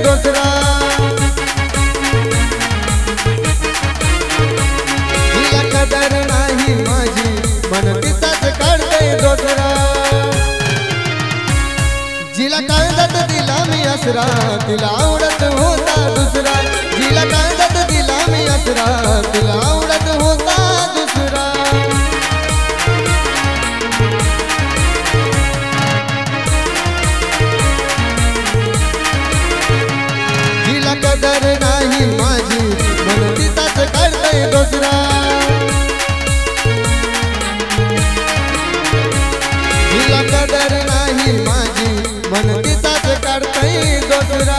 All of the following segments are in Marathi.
दुसरा, तिला कदर नाही माझी मन तिचाच काढतय दुसरा, जिला काळजात दिला मी आसरा तिला आवडत होता दुसरा, जिला काळजात दिला मी आसरा तिला आवडत होता दुसरा, जिला कदर नाही माझी मन तिचाच काढतय दुसरा, जिला कदर नाही माझी मन तिचाच काढतय दुसरा,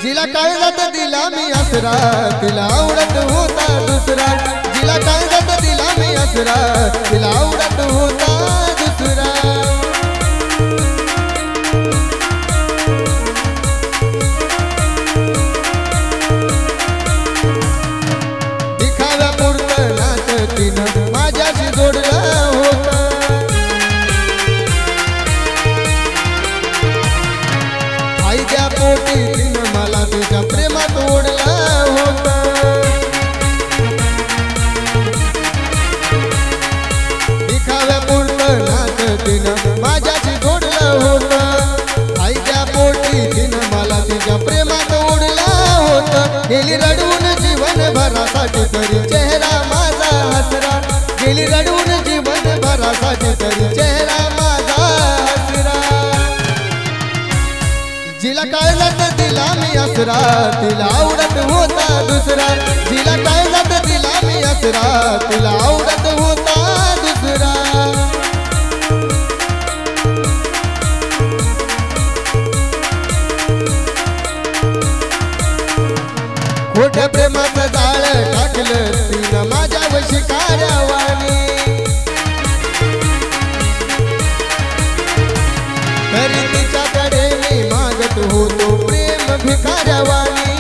जिला काळजात दिला मी आसरा तिला आवडत होता दुसरा, जिला काळजात दिला मी आसरा तिला आवडत होता दुसरा, दिखाव्यापुरतं नातं तिनं माझ्याशी जोडलं होतं, आईच्या पोटी तिनं मला तुझ्या प्रेमात ओढलं होतं, दिखाव्यापुरतं नातं तिनं माझ्याशी जोडलं होतं, आईच्या पोटी तिनं मला तिच्या प्रेमात ओढलं होतं, गेली रडवून जीवनभरासाठी तरी चेहरा माझा हसरा, गेली रडवून जीवनभरासाठी तरी चेहरा माझा हसरा, जिला काळजात दिला मी आसरा तिला आवडत होता दुसरा, जिला काळजात दिला मी आसरा तिला आवडत होता दुसरा, खोट्या प्रेमाचं जाळ टाकलं तिनं माझ्या वशी कार्यावानी, तरी तिच्याकडे मी मागत होतो प्रेम भिकाऱ्यावानी,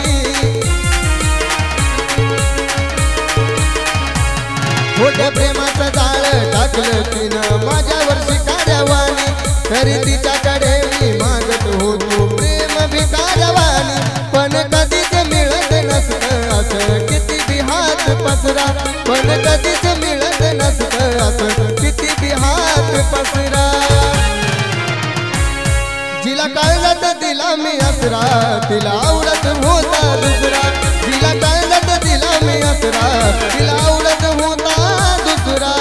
खोट्या प्रेमाचं जाळ टाकलं तिनं माझ्यावर शिकाऱ्यावानी, तरी तिच्याकडे मी मागत होतो प्रेम भिकाऱ्यावानी, पण कधीच मिळत नसतं असं किती बी हात पसरा, पण कधीच मिळत नसतं असं किती बी हात पसरा, जिला काळजात दिला मी आसरा तिला आवडत होता दुसरा, जिला काळजात दिला मी आसरा तिला आवडत होता दुसरा,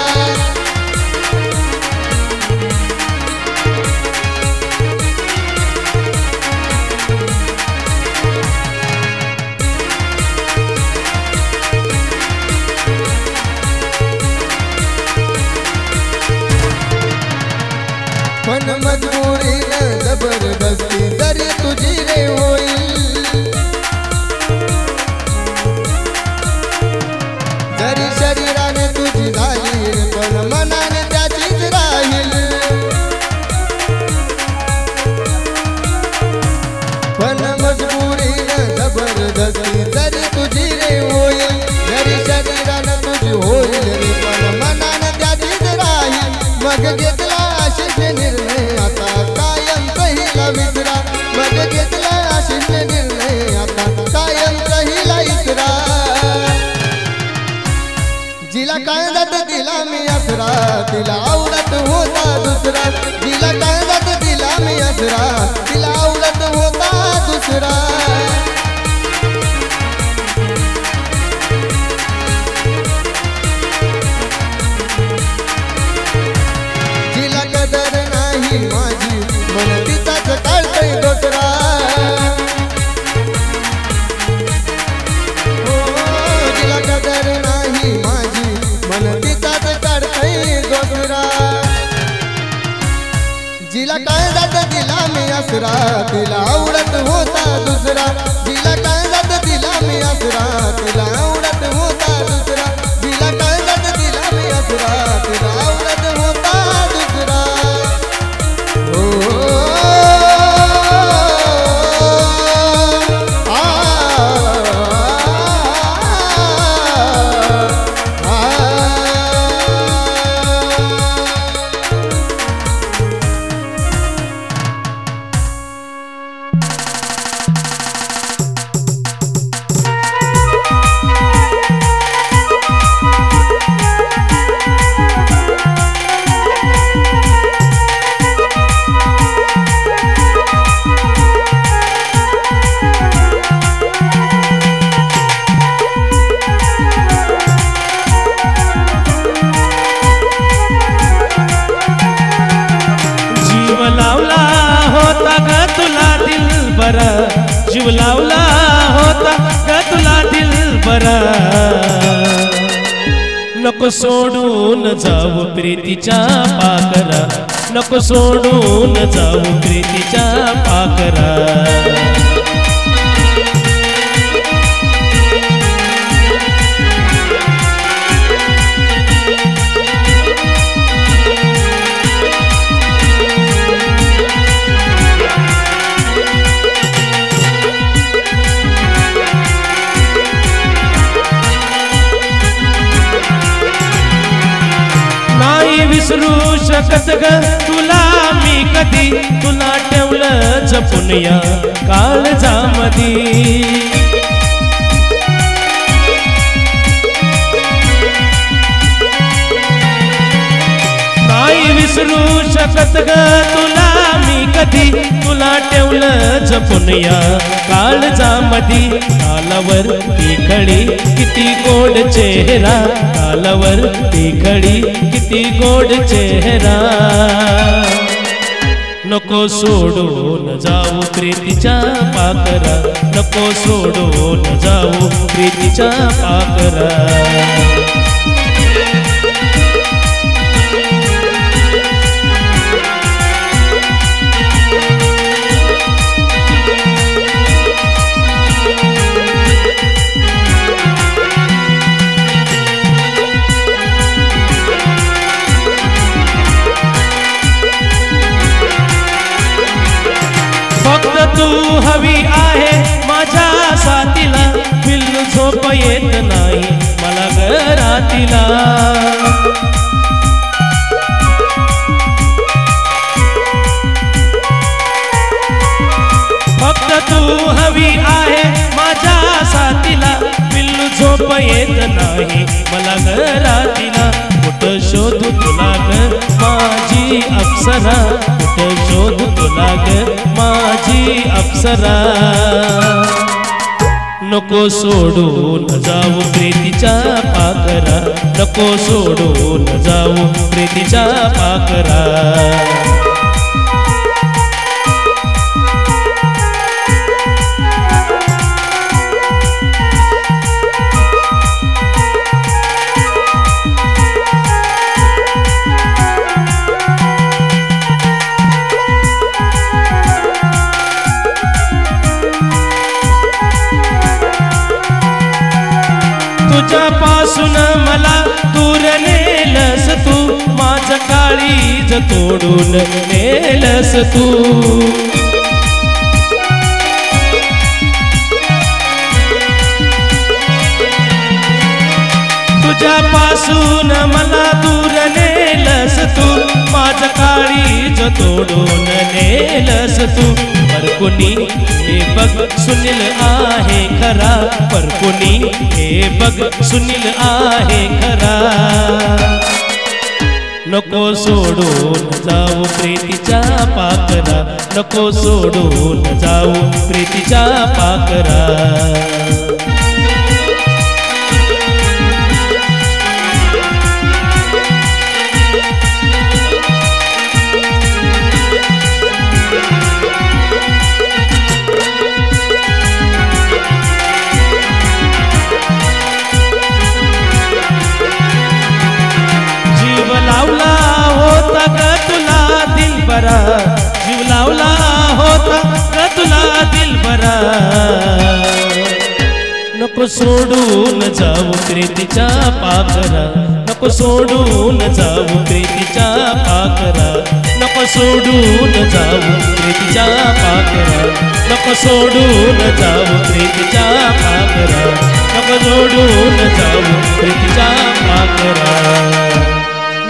पण मजबुरीनं जबरदस्ती तरी तुझी रे होईल, जरी शरीराने तुझी झाली पण मनाने त्याचीच राहील, पण मजबुरीनं जबरदस्ती तरी तुझी रे होईल, जरी शरीराने तुझी होईल रे पण मनाने त्याचीच राहील, मग घेतला आशिष निर्णय आता कायम हिला विसरा, मग घेतला आशिष निर्णय आता कायम हिला विसरा, जिला काळजात दिला मी आसरा तिला आवडत होता दुसरा, जिला काळजात दिला मी आसरा तिला आवडत होता दुसरा, जिला कदर नाही माझी मन तिचाच काढतय दुसरा, हो जिला कदर नाही माझी मन तिचाच काढतय दुसरा, जिला काळजात दिला मी आसरा तिला आवडत होता दुसरा, जिला काळजात दिला मी आसरा तिला आवडत होता दुसरा, जिला काळजात दिला मी आसरा तिला आवडत होता दुसरा, बरा जीव लावला होता ग तुला दिलबरा नको सोडून जाऊ प्रीतीच्या पाकरा नको सोडून जाऊ प्रीतीच्या पाकरा विसरू शकत ग तुला मी कधी तुला ठेवलं जपून या काळजामधी नाही विसरू शकत ग तुला मी कधी तुला ठेवलं जपून या काळजामधी कालावर ती खडी किती गोड चेहरा कालावर ती खडी किती गोड चेहरा नको सोडून जाऊ प्रीतीच्या पाकरा नको सोडून जाऊ प्रीतीच्या पाकरा फक्त तू हवी आहे माझ्या साथीला पिल्लू झोप येत नाही मला घरातीला फक्त तू हवी आहे माझ्या साथीला पिल्लू झोप येत नाही मला घरातीला कुठं शोधू तुला ग माझी अप्सरा कुठं शोधू तुला ग माझी अप्सरा नको सोडून जाऊ प्रीतीच्या पाकरा नको सोडून जाऊ प्रीतीच्या पाकरा तुझ्यापासून मला दूर नेलस तू माझं काळीज तोडून नेलस तू तुझ्यापासून मला दूर नेलस तू माझं काळीज तोडून नेलस तू पर कुणी हे बघ सुनील आहे खरा पर कुणी हे बघ सुनील आहे खरा नको सोडून जाऊ प्रीतीच्या पाकरा नको सोडून जाऊ प्रीतीच्या पाकरा जीव लावला होता ग तुला दिलबरा नको सोडून जाऊ प्रीतीच्या पाकरा नको सोडून जाऊ प्रीतीच्या पाकरा नको सोडून जाऊ प्रीतीच्या पाकरा नको सोडून जाऊ प्रीतीच्या पाकरा नको सोडून जाऊ प्रीतीच्या पाकरा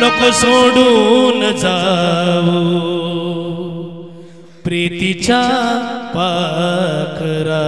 नको सोडून जाऊ प्रीतीच्या पाकरा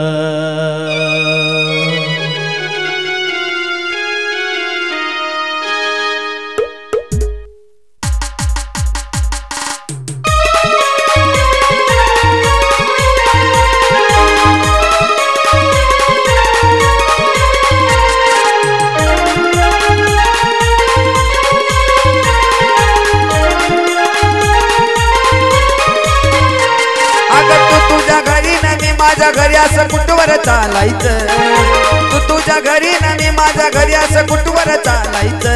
माझ्या घरी असं कुठवर चालायचं, तू तुझ्या घरी न मी माझ्या घरी असं कुठवर चालायचं.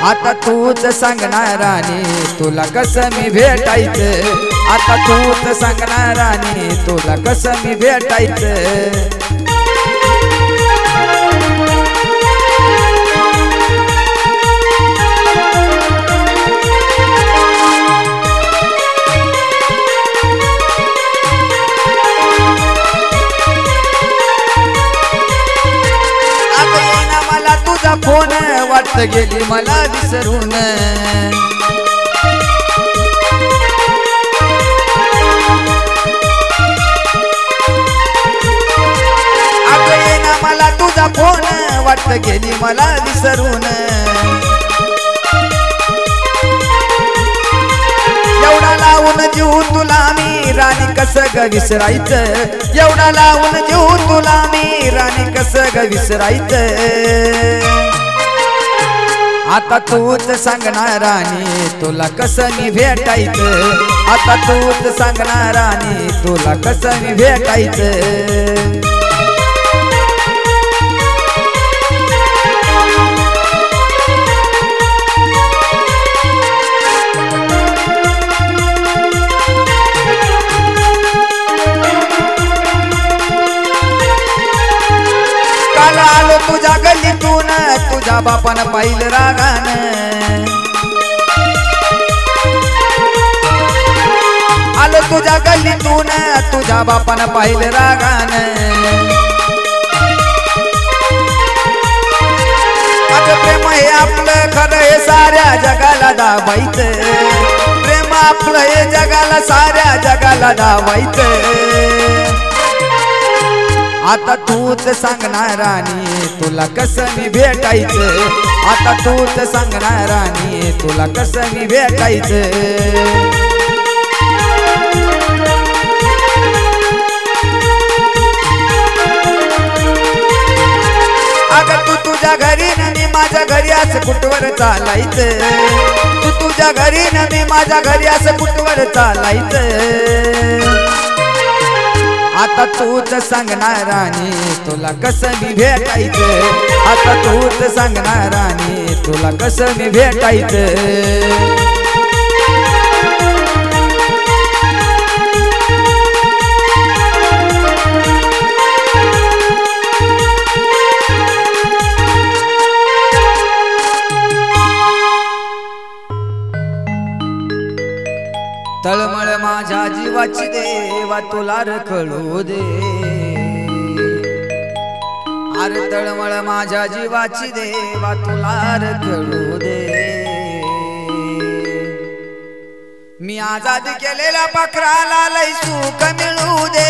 आता तूच सांगणार आणि तुला कसं मी भेटायचं, आता तूच सांगणार आणि तुला कसं मी भेटायचं. तुझा फोन वाटत गेली मला विसरून, अगं येईना मला तुझा फोन वाटत गेली मला विसरून. एवढा लावून जीव तुला मी राणी कसं ग विसरायचं, एवढा लावून जीव तुला मी राणी कसं ग विसरायचं. आता तूच सांगणार आणि तुला कसं मी भेटायचं, आता तूच सांगणार आणि तुला कसं मी भेटायचं. काल आलो तुझ्या गल्लीतून तुझ्या बापानं पाहिलं रागानं, आलो तुझ्या गल्लीतून तुझ्या बापानं पाहिलं रागानं. अगं प्रेम हे आपलं खरं हे साऱ्या जगाला दावायचं, प्रेम आपलं हे जगाला साऱ्या जगाला दावायचं. आता तूच सांगणार आणि तुला कसं मी भेटायचं, आता तूच सांगणार आणि तुला कसं मी भेटायचं. अगं तू तुझ्या घरी न मी माझ्या घरी असं कुठवर चालायचं, तू तुझ्या घरी न मी माझ्या घरी असं कुठवर चालायचं. आता तूच सांगणार आणि तुला कसं मी भेटायचं, आता तूच सांगणार आणि तुला कसं मी भेटायचं. तळमळ माझ्या जीवाची देवा तुला रखळू दे, अरे तळमळ माझ्या जीवाची देवा तुला रखळू दे. मी आजाद केलेल्या पाखराला लय सुख मिळू दे,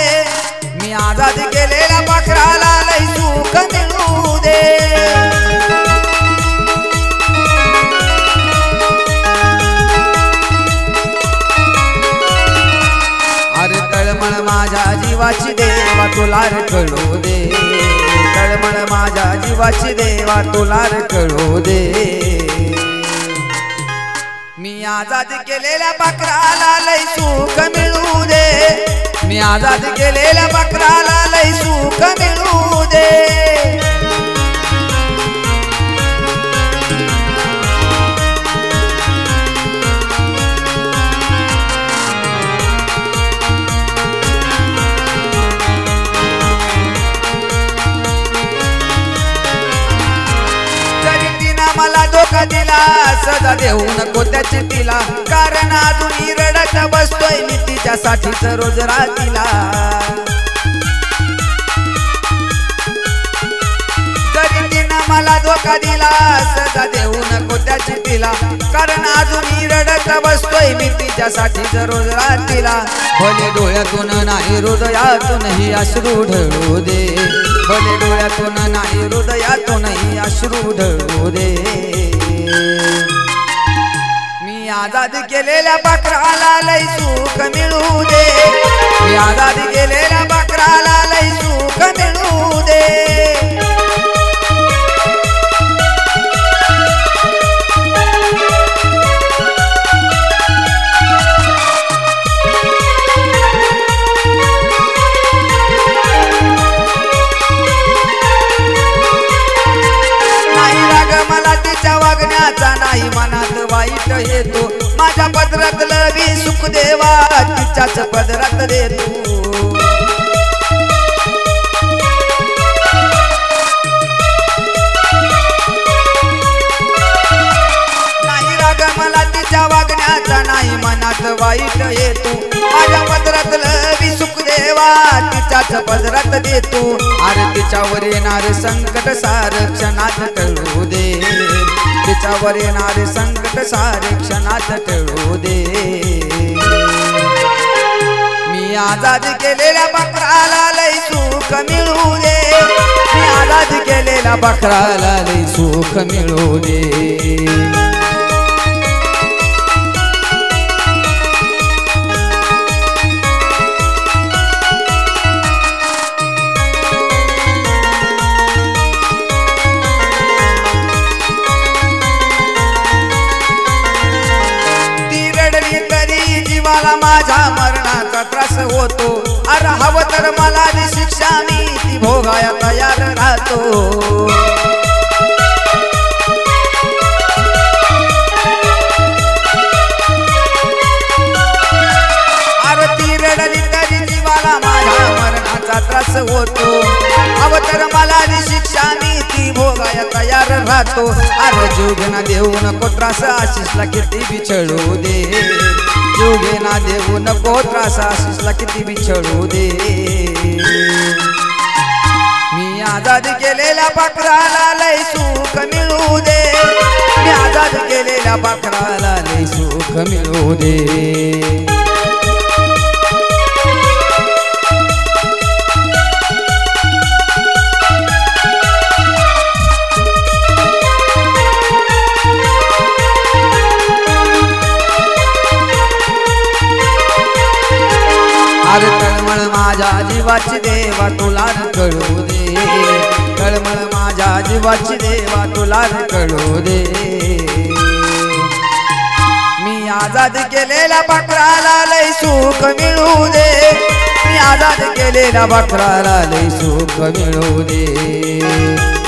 मी आजाद केलेल्या पाखराला लय सुख मिळू दे. अरे तळमळ माझ्या जीवाची देवा तुला रखळू दे, तळमळ माझ्या जीवाची देवा तुला रखळू दे. मी आजाद केलेल्या पाखराला लय सुख मिळू दे, मी आजाद केलेल्या पाखराला लय सुख मिळू दे. मला धोका दिला सदा देऊ नको त्याची तिला, कारण अजूनही रडत बसतोय मी तिच्यासाठीच रोज रातीला. तरी तिनं मला धोका दिला सदा देऊ नको त्याची तिला, कारण अजूनही रडत बसतोय मी तिच्यासाठीच रोज रातीला. भले डोळ्यातून नाही हृदयातूनही अश्रू ढळू दे, भले डोळ्यातून नाही हृदयातूनही अश्रू ढळू दे. मी आजाद केलेल्या पाखराला लय सुख मिळू दे, मी आजाद केलेल्या पाखराला लय सुख मिळू दे. वाईट येतो माझ्या पदरातलं बी सुख देवा तिच्याच पदरात देतो मला तिच्या वागण्याचा नाही मनात वाईट येतो माझ्या पदरातलं बी सुख देवा तिच्याच पदरात देतो अरे तिच्यावर येणारे संकट सारे क्षणात टळू दे तिच्यावर येणारे संकट सारे क्षणात टळू दे मी आजाद केलेल्या बकराला लय सुख मिळू दे मी आजाद केलेल्या बकराला लय सुख मिळू दे जीवाला माझ्या मरणाचा त्रास होतो अरे हवं तर मला शिक्षा मी ती भोगाया तयार राहतो अरे ती रडली तरी जीवाला माझ्या मरणाचा त्रास होतो हवं तर मला शिक्षा मी ती भोगाया तयार राहतो अरे जीवघेणा देऊ नको त्रास आशिषला किती बिछळू दे जीवघेणा देऊ नको त्रास आशिषला किती बिछळू दे मी आजाद केलेल्या बकराला लय सुख मिळू दे मी आजाद केलेल्या बकराला लय सुख मिळू दे अरे तळमळ माझ्या जीवाची देवा तुला कळू दे तळमळ माझ्या जीवाची देवा तुला कळू दे मी आजाद केलेल्या बकराला लय सुख मिळू दे मी आजाद केलेल्या बकराला लय सुख मिळू दे